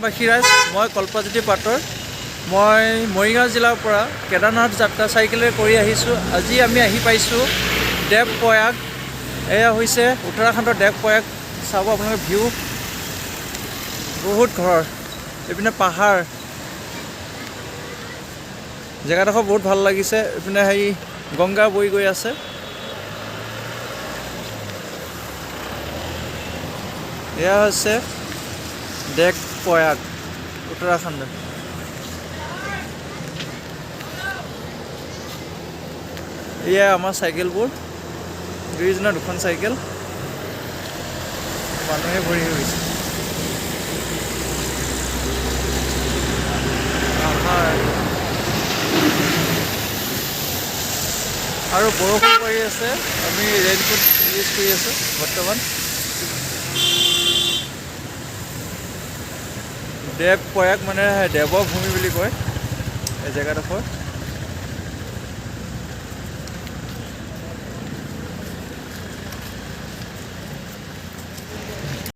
বাসীৰাজ মই কল্পজ্যোতি পাটৰ মই মৰিগাঁও জিলাৰ পৰা কেদাৰনাথ যাত্ৰা চাইকেলেৰে কৰি আহিছোঁ। আজি আমি আহি পাইছোঁ দেৱ প্ৰয়াগ। এয়া হৈছে উত্তৰাখণ্ডৰ দেৱ প্ৰয়াগ। চাব আপোনালোকে ভিউ বহুত ঘৰ, এইপিনে পাহাৰ, জেগাডোখৰ বহুত ভাল লাগিছে। এইপিনে হেৰি গংগা বৈ গৈ আছে। এয়া হৈছে দেৱ প্ৰয়াগ উত্তৰাখণ্ড। এয়া আমাৰ চাইকেলবোৰ, দুইজনৰ দুখন চাইকেল, মানুহে ভৰি হৈ গৈছে। আৰু বৰষুণ পৰি আছে। আমি ৰেইনকোট ইউজ কৰি আছোঁ বৰ্তমান। দেৱ প্ৰয়াগ মানে দেৱভূমি বুলি কয় এই জেগাডোখৰ।